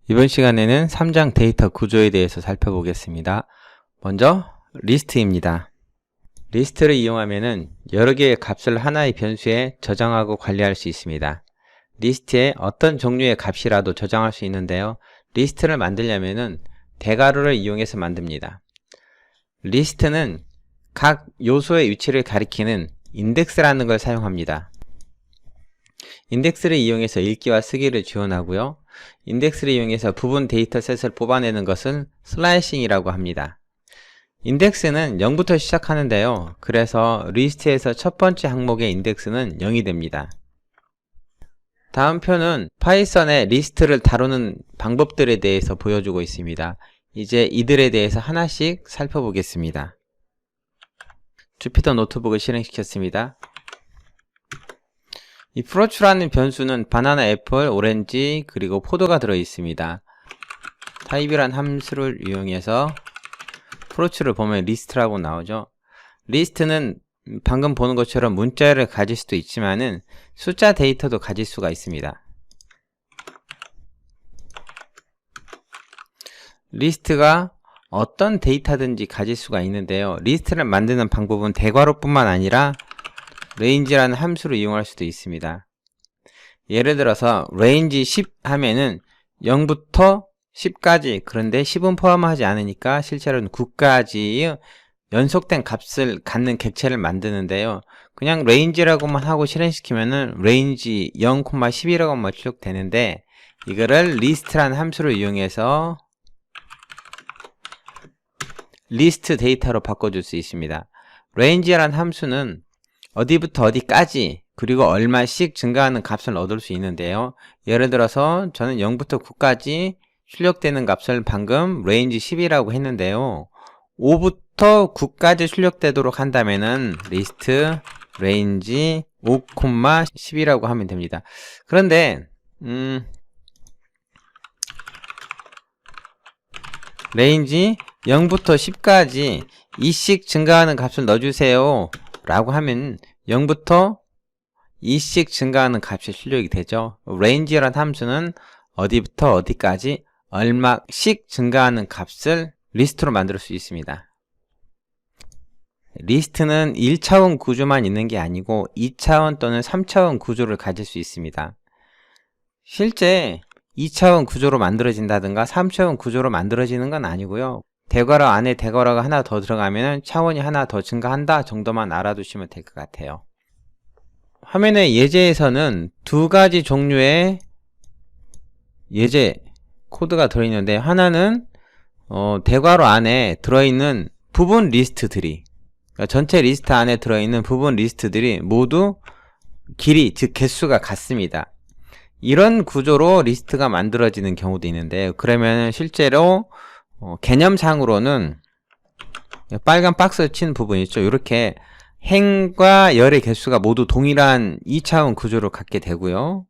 이번 시간에는 3장 데이터 구조에 대해서 살펴보겠습니다. 먼저 리스트입니다. 리스트를 이용하면 여러 개의 값을 하나의 변수에 저장하고 관리할 수 있습니다. 리스트에 어떤 종류의 값이라도 저장할 수 있는데요. 리스트를 만들려면 대괄호를 이용해서 만듭니다. 리스트는 각 요소의 위치를 가리키는 인덱스라는 걸 사용합니다. 인덱스를 이용해서 읽기와 쓰기를 지원하고요. 인덱스를 이용해서 부분 데이터셋을 뽑아내는 것은 슬라이싱이라고 합니다. 인덱스는 0부터 시작하는데요. 그래서 리스트에서 첫 번째 항목의 인덱스는 0이 됩니다. 다음 표는 파이썬의 리스트를 다루는 방법들에 대해서 보여주고 있습니다. 이제 이들에 대해서 하나씩 살펴보겠습니다. 주피터 노트북을 실행시켰습니다. 이 프로추라는 변수는 바나나, 애플, 오렌지, 그리고 포도가 들어 있습니다. 타입이란 함수를 이용해서 프로추를 보면 리스트라고 나오죠. 리스트는 방금 보는 것처럼 문자를 가질 수도 있지만은 숫자 데이터도 가질 수가 있습니다. 리스트가 어떤 데이터든지 가질 수가 있는데요. 리스트를 만드는 방법은 대괄호뿐만 아니라 range라는 함수를 이용할 수도 있습니다. 예를 들어서 range 10 하면은 0부터 10까지, 그런데 10은 포함하지 않으니까 실제로는 9까지 연속된 값을 갖는 객체를 만드는데요. 그냥 range라고만 하고 실행시키면은 range 0,10이라고만 출력되는데, 이거를 list라는 함수를 이용해서 list 데이터로 바꿔줄 수 있습니다. range라는 함수는 어디부터 어디까지 그리고 얼마씩 증가하는 값을 얻을 수 있는데요. 예를 들어서 저는 0부터 9까지 출력되는 값을 방금 range 10이라고 했는데요. 5부터 9까지 출력되도록 한다면은 list range 5,10이라고 하면 됩니다. 그런데 range 0부터 10까지 2씩 증가하는 값을 넣어주세요 라고 하면 0부터 2씩 증가하는 값이 출력이 되죠. range라는 함수는 어디부터 어디까지 얼마씩 증가하는 값을 리스트로 만들 수 있습니다. 리스트는 1차원 구조만 있는 게 아니고 2차원 또는 3차원 구조를 가질 수 있습니다. 실제 2차원 구조로 만들어진다든가 3차원 구조로 만들어지는 건 아니고요. 대괄호 안에 대괄호가 하나 더 들어가면 차원이 하나 더 증가한다 정도만 알아두시면 될 것 같아요. 화면의 예제에서는 두 가지 종류의 예제 코드가 들어있는데, 하나는 대괄호 안에 들어있는 부분 리스트들이, 그러니까 전체 리스트 안에 들어있는 부분 리스트들이 모두 길이, 즉 개수가 같습니다. 이런 구조로 리스트가 만들어지는 경우도 있는데, 그러면 실제로 개념상으로는 빨간 박스 친 부분 있죠. 이렇게 행과 열의 개수가 모두 동일한 2차원 구조를 갖게 되고요.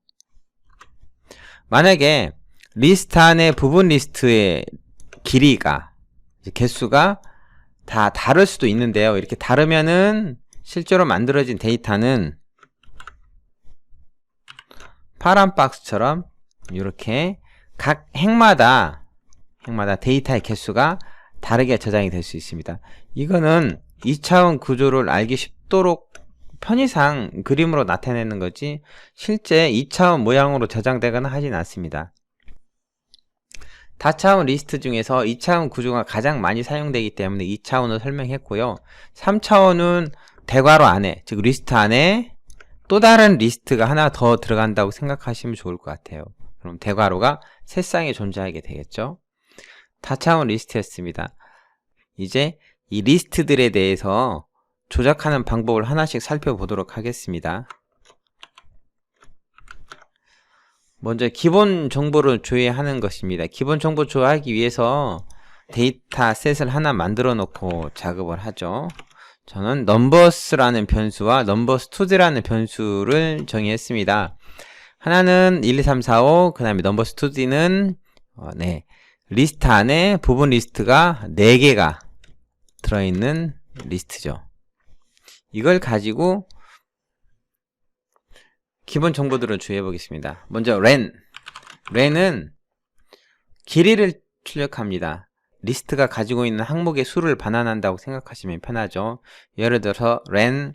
만약에 리스트 안에 부분 리스트의 길이가, 개수가 다 다를 수도 있는데요. 이렇게 다르면은 실제로 만들어진 데이터는 파란 박스처럼 이렇게 각 행마다 데이터의 개수가 다르게 저장이 될 수 있습니다. 이거는 2차원 구조를 알기 쉽도록 편의상 그림으로 나타내는 거지 실제 2차원 모양으로 저장되거나 하진 않습니다. 다차원 리스트 중에서 2차원 구조가 가장 많이 사용되기 때문에 2차원을 설명했고요. 3차원은 대괄호 안에, 즉 리스트 안에 또 다른 리스트가 하나 더 들어간다고 생각하시면 좋을 것 같아요. 그럼 대괄호가 세 쌍이 존재하게 되겠죠. 다차원 리스트였습니다. 이제 이 리스트들에 대해서 조작하는 방법을 하나씩 살펴보도록 하겠습니다. 먼저 기본 정보를 조회하는 것입니다. 기본 정보 조회하기 위해서 데이터셋을 하나 만들어 놓고 작업을 하죠. 저는 numbers라는 변수와 numbers2d라는 변수를 정의했습니다. 하나는 1, 2, 3, 4, 5, 그 다음에 numbers2d는 리스트 안에 부분 리스트가 4개가 들어있는 리스트죠. 이걸 가지고 기본 정보들을 주의해 보겠습니다. 먼저 렌은 길이를 출력합니다. 리스트가 가지고 있는 항목의 수를 반환한다고 생각하시면 편하죠. 예를 들어서 len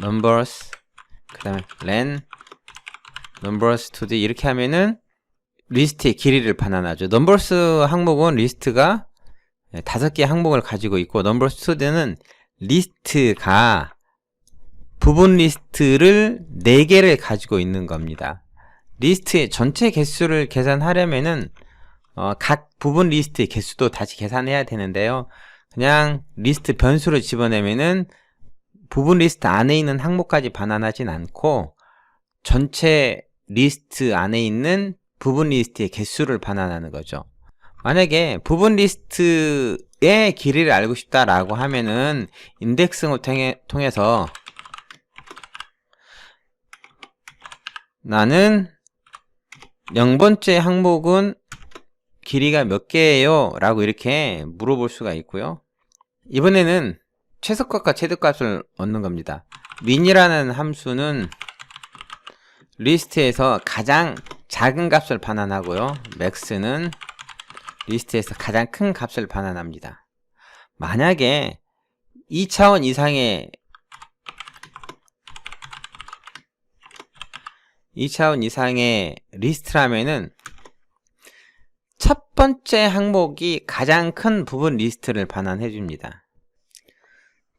numbers 그 다음에 len numbers to the 이렇게 하면은 리스트의 길이를 반환하죠. numbers 항목은 리스트가 5개의 항목을 가지고 있고 numbers to the는 리스트가 부분 리스트를 4개를 가지고 있는 겁니다. 리스트의 전체 개수를 계산하려면은 각 부분 리스트의 개수도 다시 계산해야 되는데요. 그냥 리스트 변수를 집어내면은 부분 리스트 안에 있는 항목까지 반환하진 않고 전체 리스트 안에 있는 부분 리스트의 개수를 반환하는 거죠. 만약에 부분 리스트의 길이를 알고 싶다라고 하면은 인덱싱을 통해서 나는 0번째 항목은 길이가 몇 개예요? 라고 이렇게 물어볼 수가 있고요. 이번에는 최소값과 최대값을 얻는 겁니다. min이라는 함수는 리스트에서 가장 작은 값을 반환하고요. max는 리스트에서 가장 큰 값을 반환합니다. 만약에 2차원 이상의 리스트라면은 첫 번째 항목이 가장 큰 부분 리스트를 반환해 줍니다.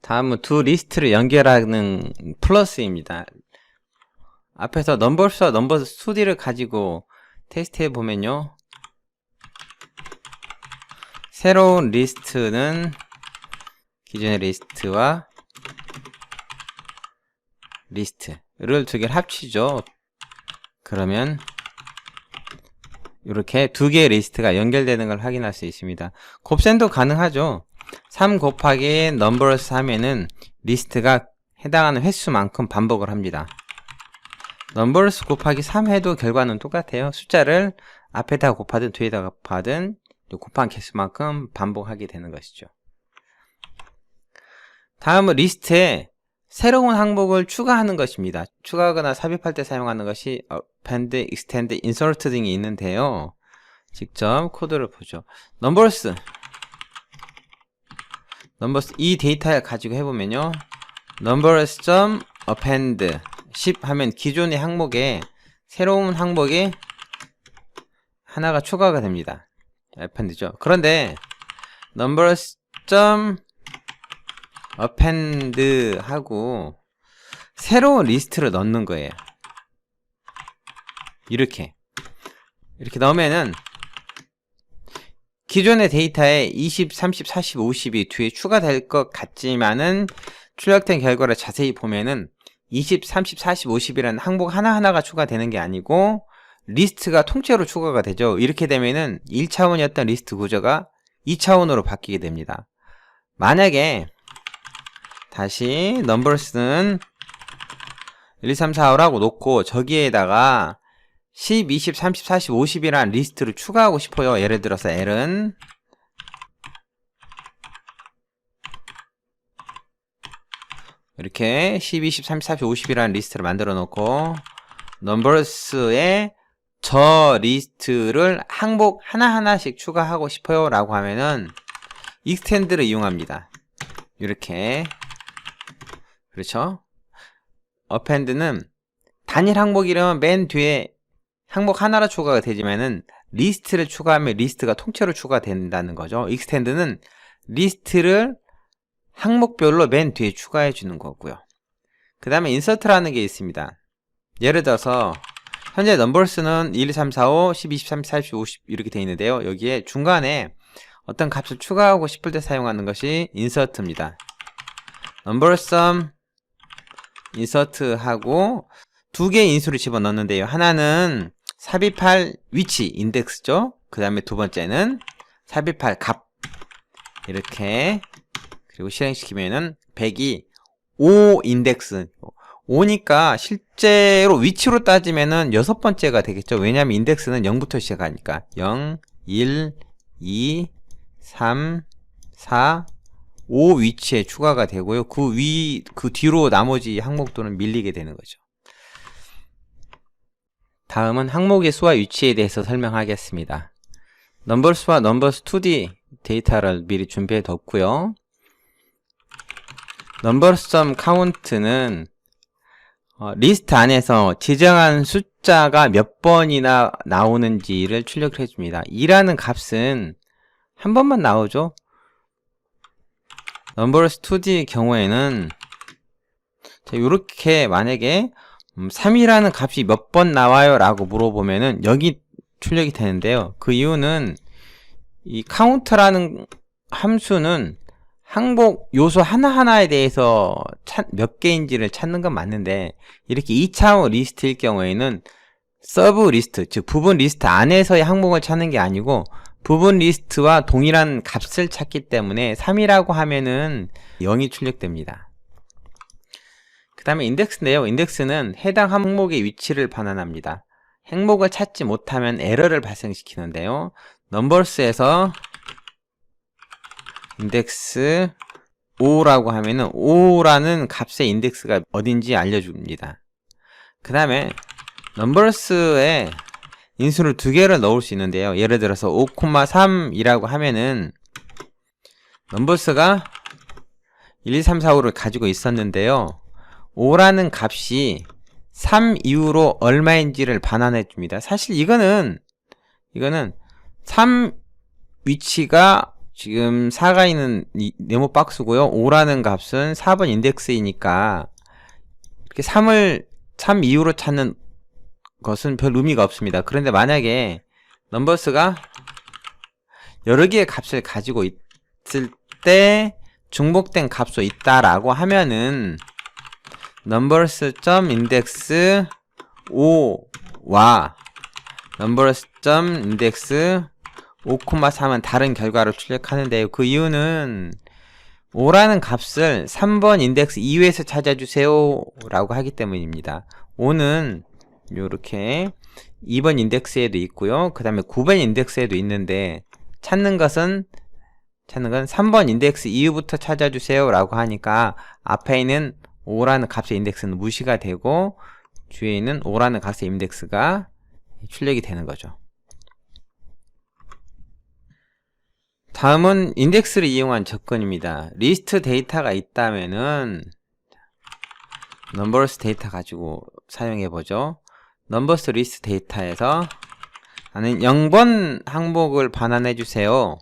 다음은 두 리스트를 연결하는 플러스입니다. 앞에서 넘버스와 넘버스 2D를 가지고 테스트 해보면요. 새로운 리스트는 기존의 리스트와 리스트를 두 개를 합치죠. 그러면 이렇게 두 개의 리스트가 연결되는 걸 확인할 수 있습니다. 곱셈도 가능하죠. 3 곱하기 numbers 하면은 리스트가 해당하는 횟수만큼 반복을 합니다. numbers 곱하기 3 해도 결과는 똑같아요. 숫자를 앞에다 곱하든 뒤에다 곱하든 곱한 개수만큼 반복하게 되는 것이죠. 다음은 리스트에 새로운 항목을 추가하는 것입니다. 추가하거나 삽입할 때 사용하는 것이 append, extend, insert 등이 있는데요. 직접 코드를 보죠. numbers 이 데이터를 가지고 해보면요. numbers.append 10 하면 기존의 항목에 새로운 항목이 하나가 추가가 됩니다. append죠. 그런데 numbers.append 하고 새로운 리스트를 넣는 거예요. 이렇게 넣으면은 기존의 데이터에 20, 30, 40, 50이 뒤에 추가될 것 같지만은 출력된 결과를 자세히 보면은 20, 30, 40, 50이라는 항목 하나하나가 추가되는 게 아니고 리스트가 통째로 추가가 되죠. 이렇게 되면은 1차원이었던 리스트 구조가 2차원으로 바뀌게 됩니다. 만약에 다시 numbers는 1, 2, 3, 4, 5라고 놓고 저기에다가 10, 20, 30, 40, 50이라는 리스트를 추가하고 싶어요. 예를 들어서 L은 이렇게 10, 20, 30, 40, 50이라는 리스트를 만들어 놓고 numbers에 저 리스트를 항목 하나하나씩 추가하고 싶어요 라고 하면은 extend를 이용합니다. 이렇게 그렇죠? append는 단일 항목이라면 맨 뒤에 항목 하나로 추가가 되지만은 리스트를 추가하면 리스트가 통째로 추가된다는 거죠. extend는 리스트를 항목별로 맨 뒤에 추가해 주는 거고요. 그 다음에 insert라는 게 있습니다. 예를 들어서 현재 numbers는 1, 2, 3, 4, 5, 10, 20, 30, 40, 50 이렇게 되어 있는데요. 여기에 중간에 어떤 값을 추가하고 싶을 때 사용하는 것이 insert입니다. numbersum insert 하고 두 개의 인수를 집어넣는데요. 하나는 삽입할 위치, 인덱스죠. 그 다음에 두 번째는 삽입할 값. 이렇게 그리고 실행시키면은 100이 5 인덱스 5니까 실제로 위치로 따지면은 6번째가 되겠죠. 왜냐하면 인덱스는 0부터 시작하니까 0, 1, 2, 3, 4, 5 위치에 추가가 되고요. 그 뒤로 나머지 항목들은 밀리게 되는 거죠. 다음은 항목의 수와 위치에 대해서 설명하겠습니다. 넘버스와 넘버스 2D 데이터를 미리 준비해 뒀고요. 넘버스 카운트는 리스트 안에서 지정한 숫자가 몇 번이나 나오는지를 출력을 해줍니다. 2라는 값은 한 번만 나오죠. 넘버스 2D 경우에는 이렇게 만약에 3이라는 값이 몇 번 나와요 라고 물어보면은 여기 출력이 되는데요. 그 이유는 이 카운트라는 함수는 항목 요소 하나하나에 대해서 몇 개인지를 찾는 건 맞는데, 이렇게 2차원 리스트일 경우에는 서브 리스트, 즉 부분 리스트 안에서의 항목을 찾는 게 아니고 부분 리스트와 동일한 값을 찾기 때문에 3이라고 하면은 0이 출력됩니다. 그 다음에 인덱스인데요. 인덱스는 해당 항목의 위치를 반환합니다. 항목을 찾지 못하면 에러를 발생시키는데요. 넘버스에서 인덱스 5라고 하면은 5라는 값의 인덱스가 어딘지 알려줍니다. 그 다음에 넘버스에 인수를 2개를 넣을 수 있는데요. 예를 들어서 5,3이라고 하면은 넘버스가 1, 2, 3, 4, 5를 가지고 있었는데요. 5라는 값이 3 이후로 얼마인지를 반환해 줍니다. 사실 이거는 3 위치가 지금 4가 있는 네모 박스고요. 5라는 값은 4번 인덱스이니까 이렇게 3 이후로 찾는 것은 별 의미가 없습니다. 그런데 만약에 넘버스가 여러 개의 값을 가지고 있을 때 중복된 값도 있다라고 하면은 numbers.index 5와 numbers.index 5,3은 다른 결과를 출력하는데요. 그 이유는 5라는 값을 3번 인덱스 이후에서 찾아주세요 라고 하기 때문입니다. 5는 요렇게 2번 인덱스에도 있고요. 그 다음에 9번 인덱스에도 있는데 찾는 건 3번 인덱스 이후부터 찾아주세요 라고 하니까 앞에 있는 5라는 값의 인덱스는 무시가 되고 뒤에 있는 5라는 값의 인덱스가 출력이 되는 거죠. 다음은 인덱스를 이용한 접근입니다. 리스트 데이터가 있다면은 넘버스 데이터 가지고 사용해보죠. 넘버스 리스트 데이터에서 나는 0번 항목을 반환해주세요.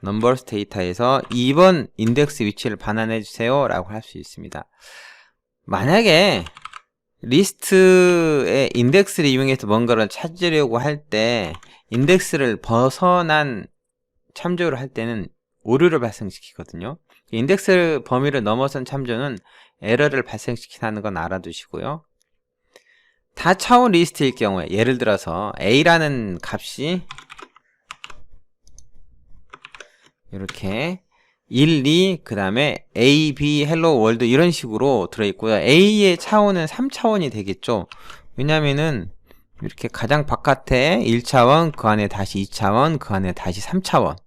넘버스 데이터에서 2번 인덱스 위치를 반환해주세요 라고 할 수 있습니다. 만약에 리스트의 인덱스를 이용해서 뭔가를 찾으려고 할 때 인덱스를 벗어난 참조를 할 때는 오류를 발생시키거든요. 인덱스 범위를 넘어선 참조는 에러를 발생시킨다는 건 알아두시고요. 다차원 리스트일 경우에 예를 들어서 A라는 값이 이렇게 1, 2, 그 다음에 A, B, 헬로 월드 이런 식으로 들어있고요. A의 차원은 3차원이 되겠죠. 왜냐면은 이렇게 가장 바깥에 1차원, 그 안에 다시 2차원, 그 안에 다시 3차원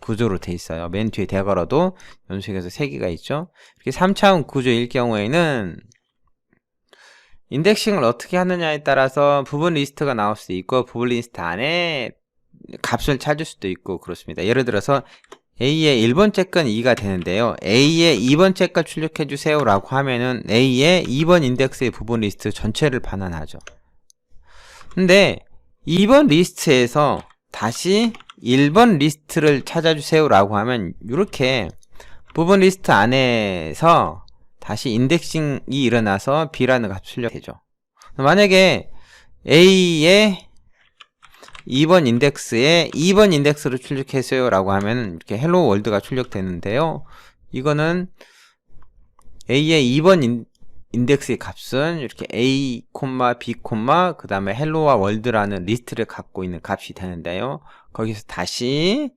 구조로 돼 있어요. 맨 뒤에 대괄호도 연속해서 3개가 있죠. 이렇게 3차원 구조일 경우에는 인덱싱을 어떻게 하느냐에 따라서 부분 리스트가 나올 수도 있고 부분 리스트 안에 값을 찾을 수도 있고 그렇습니다. 예를 들어서 A의 1번째 건 2가 되는데요. A의 2번째 걸 출력해 주세요 라고 하면은 A의 2번 인덱스의 부분 리스트 전체를 반환하죠. 근데 2번 리스트에서 다시 1번 리스트를 찾아주세요 라고 하면 이렇게 부분 리스트 안에서 다시 인덱싱이 일어나서 B라는 값 출력해줘. 만약에 A의 2번 인덱스에 2번 인덱스를 출력했어요 라고 하면 이렇게 헬로 월드가 출력되는데요. 이거는 A의 2번 인덱스의 값은 이렇게 A, B, 그 다음에 헬로와 월드라는 리스트를 갖고 있는 값이 되는데요. 거기서 다시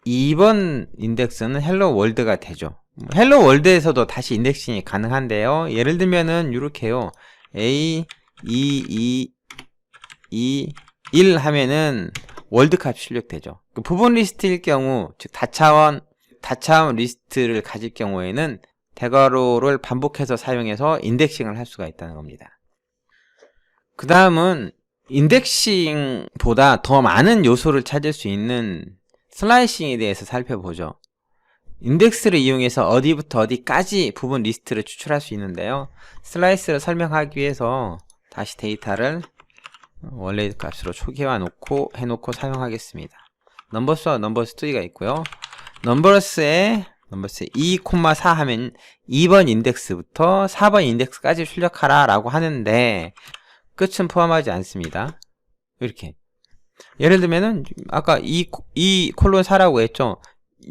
2번 인덱스는 헬로 월드가 되죠. 헬로 월드에서도 다시 인덱싱이 가능한데요. 예를 들면은 이렇게요. A, 2, 1 하면은 월드값이 출력되죠. 그 부분 리스트일 경우, 즉 다차원 리스트를 가질 경우에는 대괄호를 반복해서 사용해서 인덱싱을 할 수가 있다는 겁니다. 그 다음은 인덱싱보다 더 많은 요소를 찾을 수 있는 슬라이싱에 대해서 살펴보죠. 인덱스를 이용해서 어디부터 어디까지 부분 리스트를 추출할 수 있는데요. 슬라이스를 설명하기 위해서 다시 데이터를 원래 값으로 초기화 해놓고 사용하겠습니다. 넘버스와 넘버스2가 있고요. 넘버스에 2,4 하면 2번 인덱스부터 4번 인덱스까지 출력하라 라고 하는데 끝은 포함하지 않습니다. 이렇게 예를 들면은 아까 2:4라고 했죠.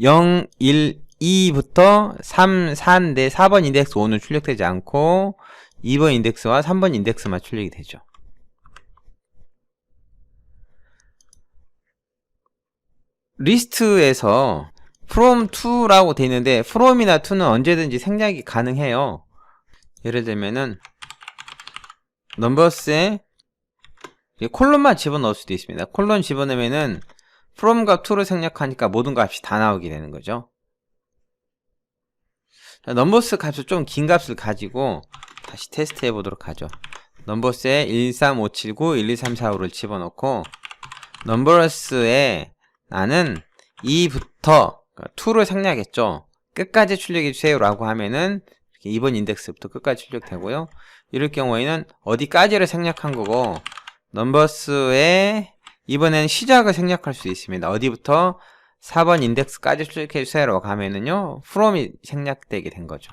0, 1, 2부터 3, 4인데 4번 인덱스 5는 출력되지 않고 2번 인덱스와 3번 인덱스만 출력이 되죠. 리스트에서 from to라고 되어 있는데 from이나 to는 언제든지 생략이 가능해요. 예를 들면은 넘버스에 콜론만 집어넣을 수도 있습니다. 콜론 집어넣으면은 from과 to를 생략하니까 모든 값이 다 나오게 되는 거죠. 자, 넘버스 값을 좀 긴 값을 가지고 다시 테스트 해보도록 하죠. 넘버스에 13579, 12345를 집어넣고 넘버스에 나는 2부터 2를 생략했죠. 끝까지 출력해주세요 라고 하면은 2번 인덱스부터 끝까지 출력되고요. 이럴 경우에는 어디까지를 생략한 거고 넘버스에 이번에는 시작을 생략할 수 있습니다. 어디부터 4번 인덱스까지 출력해주세요 라고 하면은요 from이 생략되게 된 거죠.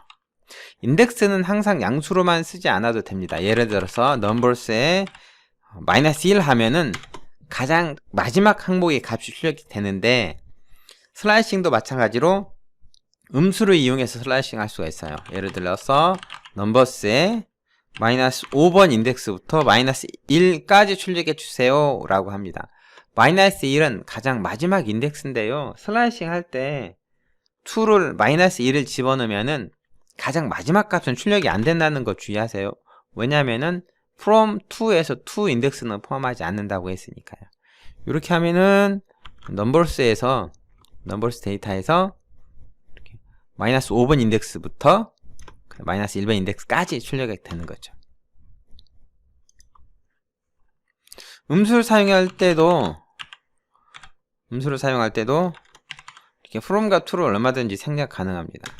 인덱스는 항상 양수로만 쓰지 않아도 됩니다. 예를 들어서 넘버스에 -1 하면은 가장 마지막 항목의 값이 출력이 되는데 슬라이싱도 마찬가지로 음수를 이용해서 슬라이싱 할 수가 있어요. 예를 들어서 넘버스에 -5번 인덱스부터 -1까지 출력해 주세요 라고 합니다. -1은 가장 마지막 인덱스인데요. 슬라이싱 할 때 2를 -1을 집어넣으면은 가장 마지막 값은 출력이 안 된다는 거 주의하세요. 왜냐면은 from 2에서 2 인덱스는 포함하지 않는다고 했으니까요. 이렇게 하면은 넘버스 데이터에서 이렇게 -5번 인덱스부터 -1번 인덱스까지 출력이 되는 거죠. 음수를 사용할 때도 이렇게 from과 to를 얼마든지 생략 가능합니다.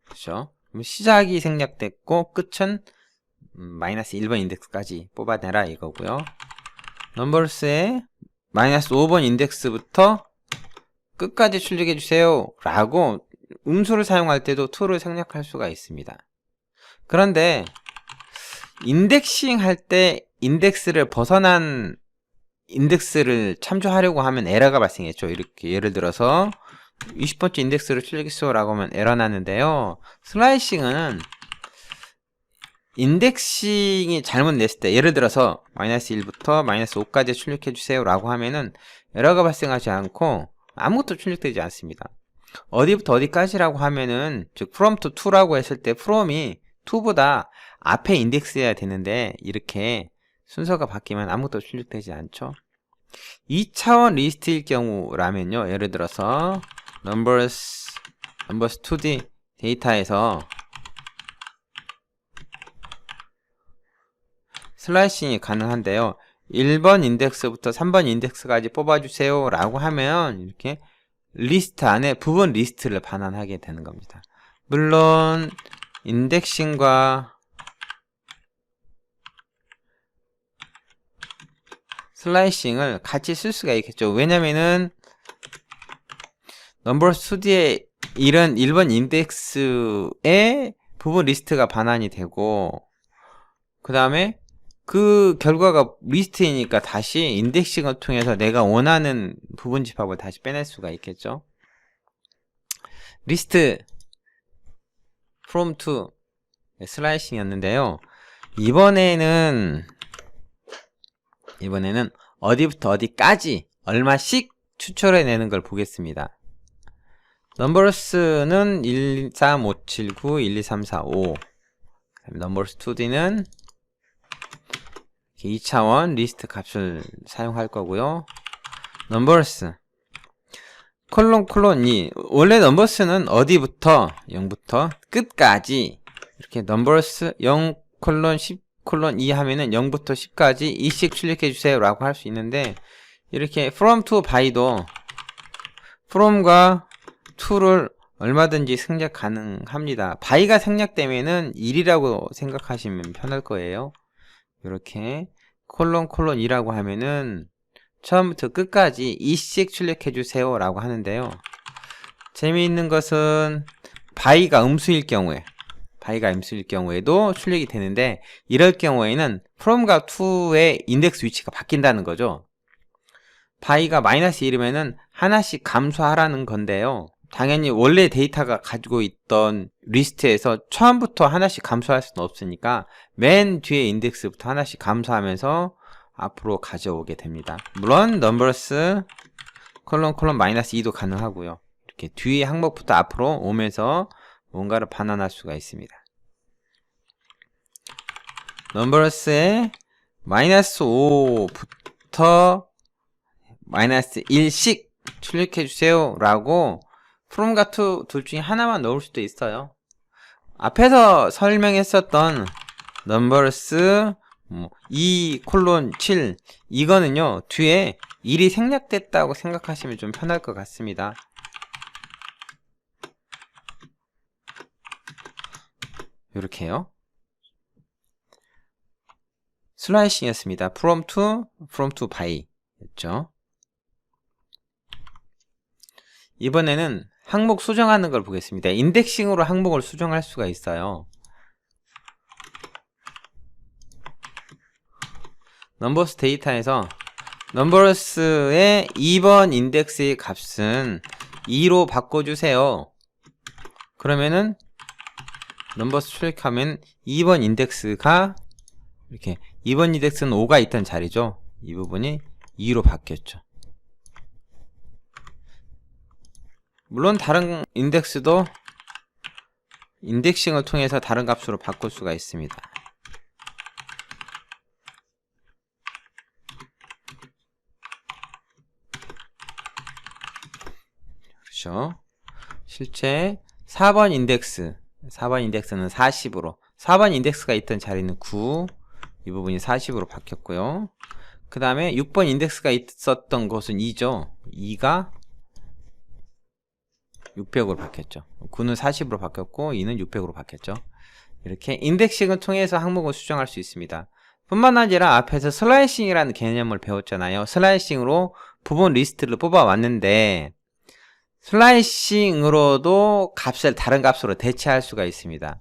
그렇죠? 시작이 생략됐고 끝은 -1번 인덱스까지 뽑아내라 이거고요. 넘버스에 -5번 인덱스부터 끝까지 출력해 주세요 라고 음수를 사용할 때도 to를 생략할 수가 있습니다. 그런데 인덱싱 할 때 인덱스를 벗어난 인덱스를 참조하려고 하면 에러가 발생했죠. 이렇게 예를 들어서 20번째 인덱스를 출력했어 라고 하면 에러 나는데요. 슬라이싱은 인덱싱이 잘못 냈을 때 예를 들어서 -1부터 -5까지 출력해 주세요 라고 하면은 에러가 발생하지 않고 아무것도 출력되지 않습니다. 어디부터 어디까지라고 하면은 즉 from to 2라고 했을 때 from이 2보다 앞에 인덱스여야 되는데 이렇게 순서가 바뀌면 아무것도 출력되지 않죠. 2차원 리스트일 경우라면요. 예를 들어서 numbers 2D 데이터에서 슬라이싱이 가능한데요. 1번 인덱스부터 3번 인덱스까지 뽑아주세요 라고 하면 이렇게 리스트 안에 부분 리스트를 반환하게 되는 겁니다. 물론 인덱싱과 슬라이싱을 같이 쓸 수가 있겠죠. 왜냐면은 넘버스2D의 1번 인덱스에 부분 리스트가 반환이 되고 그 다음에 그 결과가 리스트이니까 다시 인덱싱을 통해서 내가 원하는 부분 집합을 다시 빼낼 수가 있겠죠. 리스트 from to 슬라이싱이었는데요. 이번에는 어디부터 어디까지 얼마씩 추출해내는 걸 보겠습니다. 넘버스는 13579, 12345 넘버스 2D는 2차원 리스트 값을 사용할 거고요. 넘버스 콜론 2. 원래 넘버스는 어디부터 0부터 끝까지 이렇게 넘버스 0 콜론 10 콜론 2 하면은 0부터 10까지 2씩 출력해 주세요 라고 할 수 있는데, 이렇게 from to by도 from과 to를 얼마든지 생략 가능합니다. by가 생략되면은 1이라고 생각하시면 편할 거예요. 이렇게 콜론 2라고 하면은 처음부터 끝까지 2씩 출력해 주세요 라고 하는데요. 재미있는 것은 by가 음수일 경우에도 출력이 되는데, 이럴 경우에는 from과 to의 인덱스 위치가 바뀐다는 거죠. by가 -1이면은 하나씩 감소하라는 건데요. 당연히 원래 데이터가 가지고 있던 리스트에서 처음부터 하나씩 감소할 수는 없으니까 맨 뒤에 인덱스부터 하나씩 감소하면서 앞으로 가져오게 됩니다. 물론 numbers 콜론 -2도 가능하고요. 이렇게 뒤에 항목부터 앞으로 오면서 뭔가를 반환할 수가 있습니다. numbers에 -5부터 -1씩 출력해 주세요 라고 from과 to 둘 중에 하나만 넣을 수도 있어요. 앞에서 설명했었던 numbers 2 콜론 7 이거는요, 뒤에 1이 생략됐다고 생각하시면 좀 편할 것 같습니다. 이렇게요. 슬라이싱이었습니다. from to by 였죠. 이번에는 항목 수정하는 걸 보겠습니다. 인덱싱으로 항목을 수정할 수가 있어요. 넘버스 데이터에서 넘버스의 2번 인덱스의 값은 2로 바꿔주세요. 그러면은 넘버스 출력하면 2번 인덱스가 이렇게 2번 인덱스는 5가 있던 자리죠. 이 부분이 2로 바뀌었죠. 물론 다른 인덱스도 인덱싱을 통해서 다른 값으로 바꿀 수가 있습니다. 그렇죠. 실제 4번 인덱스는 40으로, 4번 인덱스가 있던 자리는 9, 이 부분이 40으로 바뀌었고요. 그 다음에 6번 인덱스가 있었던 곳은 2죠. 2가 600으로 바뀌었죠. 9는 40으로 바뀌었고 2는 600으로 바뀌었죠. 이렇게 인덱싱을 통해서 항목을 수정할 수 있습니다. 뿐만 아니라 앞에서 슬라이싱이라는 개념을 배웠잖아요. 슬라이싱으로 부분 리스트를 뽑아왔는데, 슬라이싱으로도 값을 다른 값으로 대체할 수가 있습니다.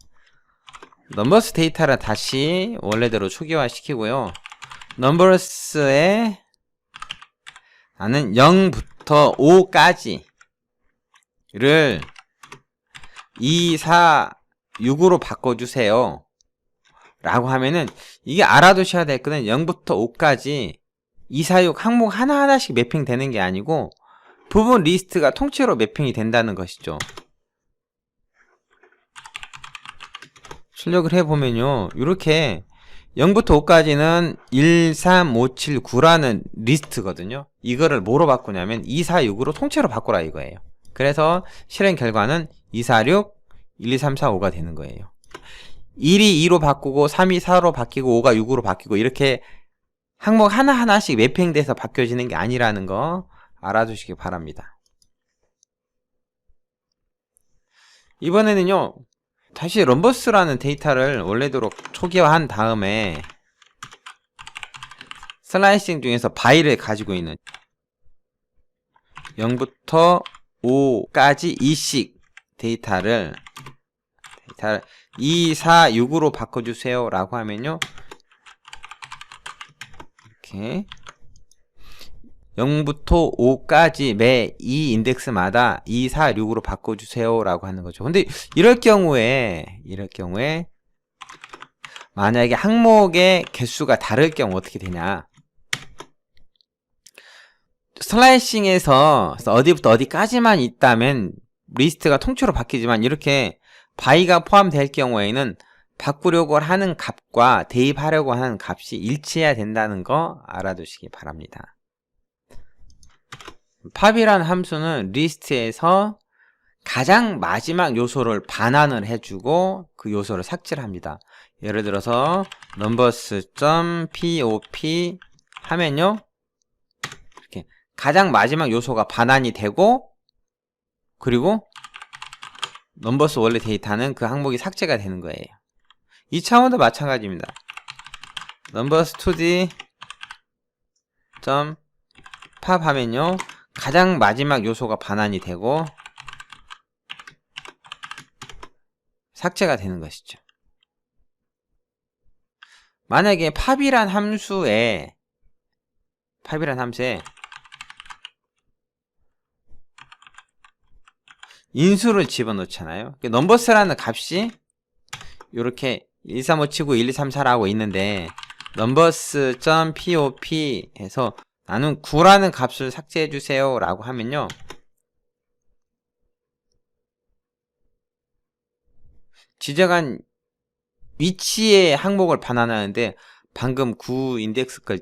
넘버스 데이터를 다시 원래대로 초기화 시키고요. 넘버스에 나는 0부터 5까지 를 2, 4, 6으로 바꿔주세요 라고 하면은, 이게 알아두셔야 될 거는 0부터 5까지 2, 4, 6 항목 하나하나씩 매핑 되는 게 아니고 부분 리스트가 통째로 매핑이 된다는 것이죠. 출력을 해보면요, 이렇게 0부터 5까지는 1, 3, 5, 7, 9라는 리스트거든요. 이거를 뭐로 바꾸냐면 2, 4, 6으로 통째로 바꾸라 이거예요. 그래서 실행 결과는 2, 4, 6, 1, 2, 3, 4, 5가 되는 거예요. 1이 2로 바꾸고 3이 4로 바뀌고 5가 6으로 바뀌고 이렇게 항목 하나하나씩 매핑돼서 바뀌어지는 게 아니라는 거 알아두시기 바랍니다. 이번에는요, 다시 넘버스라는 데이터를 원래대로 초기화한 다음에 슬라이싱 중에서 by를 가지고 있는 0부터 5까지 2씩 데이터를 2, 4, 6으로 바꿔주세요 라고 하면요, 이렇게 0부터 5까지 매 2 인덱스마다 2, 4, 6으로 바꿔주세요 라고 하는 거죠. 근데 이럴 경우에 만약에 항목의 개수가 다를 경우 어떻게 되냐, 슬라이싱에서 어디부터 어디까지만 있다면 리스트가 통째로 바뀌지만, 이렇게 by가 포함될 경우에는 바꾸려고 하는 값과 대입하려고 하는 값이 일치해야 된다는 거 알아두시기 바랍니다. 팝이란 함수는 리스트에서 가장 마지막 요소를 반환을 해주고 그 요소를 삭제를 합니다. 예를 들어서 numbers.pop 하면요, 이렇게 가장 마지막 요소가 반환이 되고, 그리고 numbers 원래 데이터는 그 항목이 삭제가 되는 거예요. 이 차원도 마찬가지입니다. numbers2d pop 하면요, 가장 마지막 요소가 반환이 되고 삭제가 되는 것이죠. 만약에 팝이란 함수에 인수를 집어넣잖아요. 넘버스라는 값이 이렇게 13579 1234라고 있는데 numbers.pop 해서 나는 9라는 값을 삭제해 주세요 라고 하면요, 지정한 위치의 항목을 반환하는데 방금 9 인덱스 걸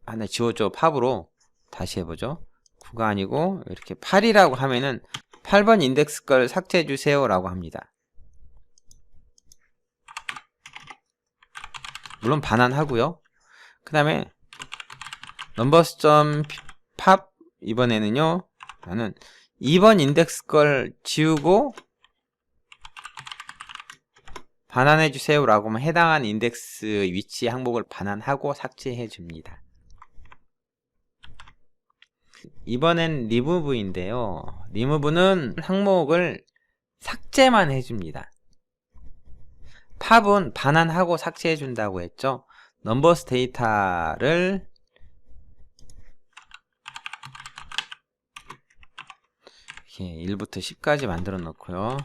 하나 지워줘. 팝으로 다시 해보죠. 9가 아니고 이렇게 8이라고 하면은 8번 인덱스 걸 삭제해 주세요 라고 합니다. 물론 반환하고요. 그 다음에 numbers.pop 이번에는요, 나는 2번 인덱스 걸 지우고 반환해 주세요 라고 하면 해당한 인덱스 위치 항목을 반환하고 삭제해 줍니다. 이번엔 remove인데요, remove는 항목을 삭제만 해줍니다. 팝은 반환하고 삭제해 준다고 했죠. numbers 데이터를 이렇게 1부터 10까지 만들어 놓고요,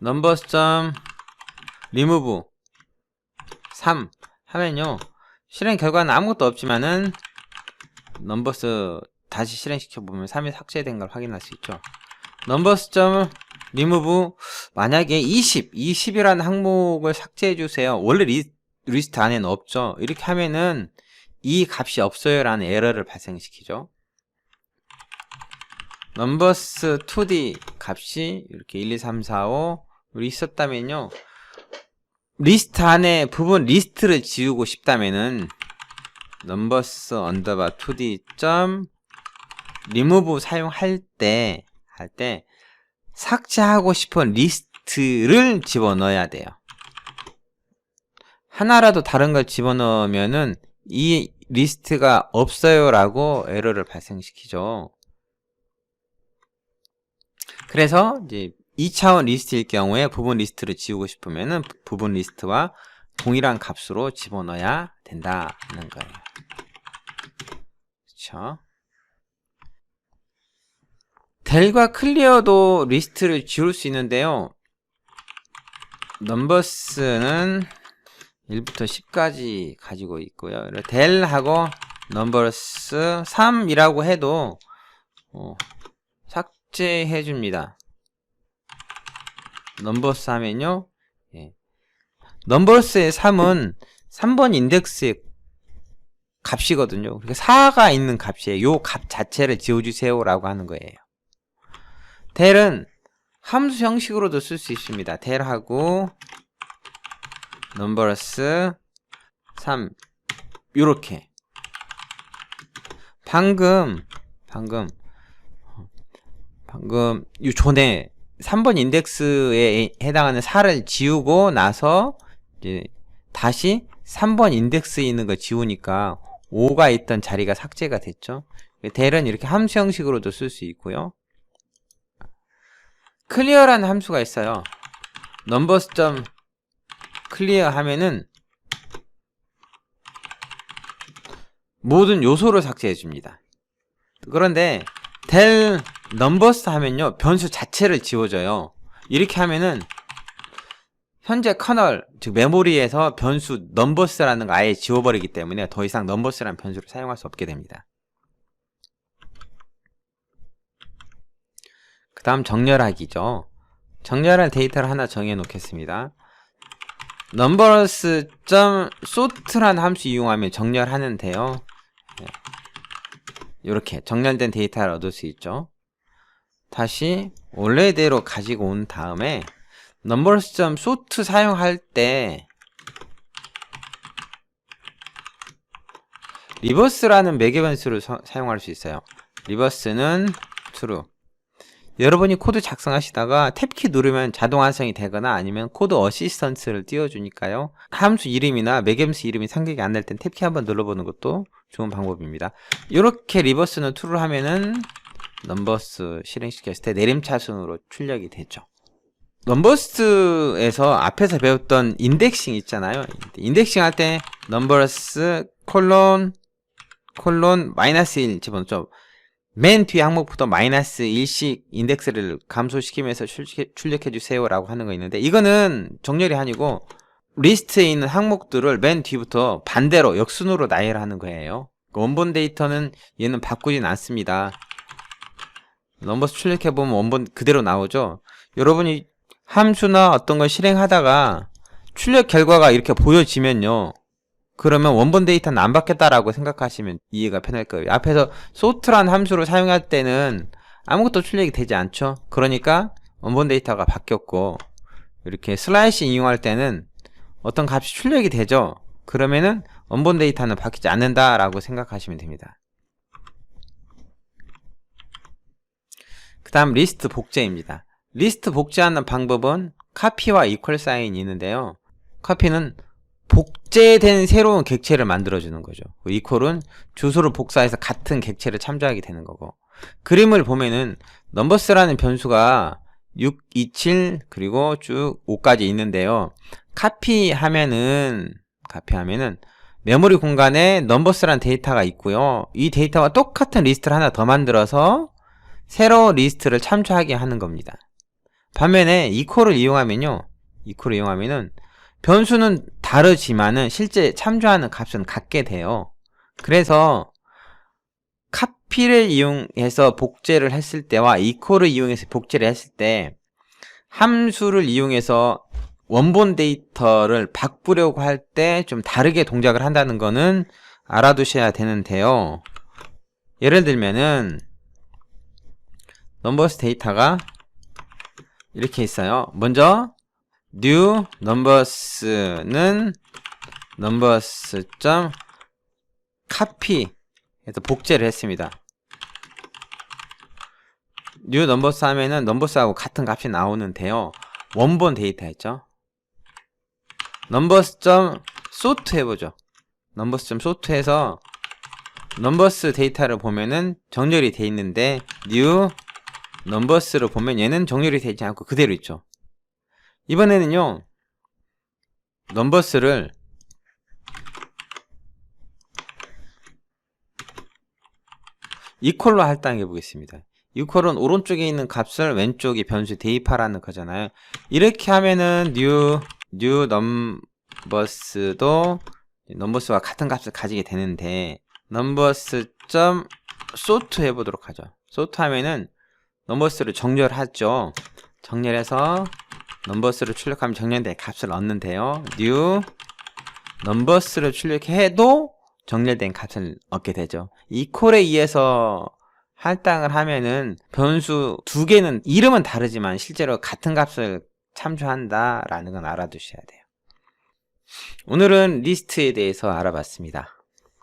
numbers.remove 3 하면요, 실행 결과는 아무것도 없지만은 numbers 다시 실행시켜 보면 3이 삭제된 걸 확인할 수 있죠. numbers.remove 만약에 20이라는 항목을 삭제해 주세요. 원래 리스트 안에는 없죠. 이렇게 하면은 이 값이 없어요 라는 에러를 발생시키죠. numbers2d 값이 이렇게 1, 2, 3, 4, 5 있었다면요, 리스트 안에 부분 리스트를 지우고 싶다면은 numbers underbar 2d remove 사용할 때 삭제하고 싶은 리스트를 집어넣어야 돼요. 하나라도 다른 걸 집어넣으면은 이 리스트가 없어요 라고 에러를 발생시키죠. 그래서 이제 2차원 리스트일 경우에 부분 리스트를 지우고 싶으면은 부분 리스트와 동일한 값으로 집어넣어야 된다는 거예요. 그렇죠? 델과 클리어도 리스트를 지울 수 있는데요, 넘버스는 1부터 10까지 가지고 있고요. 델하고 넘버스 3이라고 해도 삭제해 줍니다. 넘버스 하면요, 넘버스의 3은 3번 인덱스의 값이거든요. 그러니까 4가 있는 값이에요. 요 값 자체를 지워주세요 라고 하는 거예요. 델은 함수 형식으로도 쓸 수 있습니다. 델하고 numbers 3 요렇게. 방금 요 전에 3번 인덱스에 해당하는 4를 지우고 나서 이제 다시 3번 인덱스에 있는 거 지우니까 5가 있던 자리가 삭제가 됐죠. 델은 이렇게 함수 형식으로도 쓸 수 있고요. clear라는 함수가 있어요. numbers.clear 하면은 모든 요소를 삭제해 줍니다. 그런데 del numbers 하면요, 변수 자체를 지워줘요. 이렇게 하면은 현재 커널, 즉 메모리에서 변수 numbers라는 거 아예 지워버리기 때문에 더 이상 numbers라는 변수를 사용할 수 없게 됩니다. 그 다음 정렬하기죠. 정렬할 데이터를 하나 정해 놓겠습니다. numbers.sort라는 함수 이용하면 정렬하는데요, 이렇게 정렬된 데이터를 얻을 수 있죠. 다시 원래대로 가지고 온 다음에 numbers.sort 사용할 때 리버스라는 매개 변수를 사용할 수 있어요. 리버스는 true. 여러분이 코드 작성하시다가 탭키 누르면 자동 완성이 되거나 아니면 코드 어시스턴트를 띄워주니까요. 함수 이름이나 매개변수 이름이 생각이 안 날 땐 탭키 한번 눌러보는 것도 좋은 방법입니다. 이렇게 리버스는 true를 하면은 넘버스 실행시켰을 때 내림차순으로 출력이 되죠. 넘버스에서 앞에서 배웠던 인덱싱 있잖아요. 인덱싱 할 때 넘버스 콜론 마이너스 1 집어넣죠. 맨 뒤에 항목부터 마이너스 1씩 인덱스를 감소시키면서 출력해 주세요 라고 하는 거 있는데, 이거는 정렬이 아니고 리스트에 있는 항목들을 맨 뒤부터 반대로 역순으로 나열하는 거예요. 원본 데이터는 얘는 바꾸진 않습니다. 넘버스 출력해보면 원본 그대로 나오죠. 여러분이 함수나 어떤 걸 실행하다가 출력 결과가 이렇게 보여지면요, 그러면 원본 데이터는 안 바뀌었다라고 생각하시면 이해가 편할 거예요. 앞에서 sort라는 함수를 사용할 때는 아무것도 출력이 되지 않죠. 그러니까 원본 데이터가 바뀌었고, 이렇게 슬라이시 이용할 때는 어떤 값이 출력이 되죠. 그러면은 원본 데이터는 바뀌지 않는다라고 생각하시면 됩니다. 그 다음 리스트 복제입니다. 리스트 복제하는 방법은 카피와 이퀄 사인이 있는데요. 카피는 복제된 새로운 객체를 만들어주는 거죠. 이퀄은 주소를 복사해서 같은 객체를 참조하게 되는 거고, 그림을 보면은 넘버스라는 변수가 6, 2, 7 그리고 쭉 5까지 있는데요. 카피하면은 메모리 공간에 넘버스라는 데이터가 있고요. 이 데이터와 똑같은 리스트를 하나 더 만들어서 새로운 리스트를 참조하게 하는 겁니다. 반면에 이퀄을 이용하면은 변수는 다르지만은 실제 참조하는 값은 같게 돼요. 그래서 카피를 이용해서 복제를 했을 때와 이퀄을 이용해서 복제를 했을 때 함수를 이용해서 원본 데이터를 바꾸려고 할 때 좀 다르게 동작을 한다는 거는 알아두셔야 되는데요. 예를 들면은 넘버스 데이터가 이렇게 있어요. 먼저 new numbers는 numbers.copy 해서 복제를 했습니다. new numbers 하면은 numbers하고 같은 값이 나오는데요. 원본 데이터였죠. numbers.sort 해보죠. numbers.sort 해서 numbers 데이터를 보면은 정렬이 돼 있는데 new numbers를 보면 얘는 정렬이 되지 않고 그대로 있죠. 이번에는요, 넘버스를 이퀄로 할당해 보겠습니다. 이퀄은 오른쪽에 있는 값을 왼쪽에 변수 대입하라는 거잖아요. 이렇게 하면은 new numbers도 넘버스와 같은 값을 가지게 되는데, numbers.sort 해보도록 하죠. sort 하면은 넘버스를 정렬하죠. 정렬해서 넘버스를 출력하면 정렬된 값을 얻는데요. new 넘버스를 출력해도 정렬된 값을 얻게 되죠. 이퀄에 의해서 할당을 하면은 변수 두 개는 이름은 다르지만 실제로 같은 값을 참조한다라는 건 알아두셔야 돼요. 오늘은 리스트에 대해서 알아봤습니다.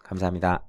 감사합니다.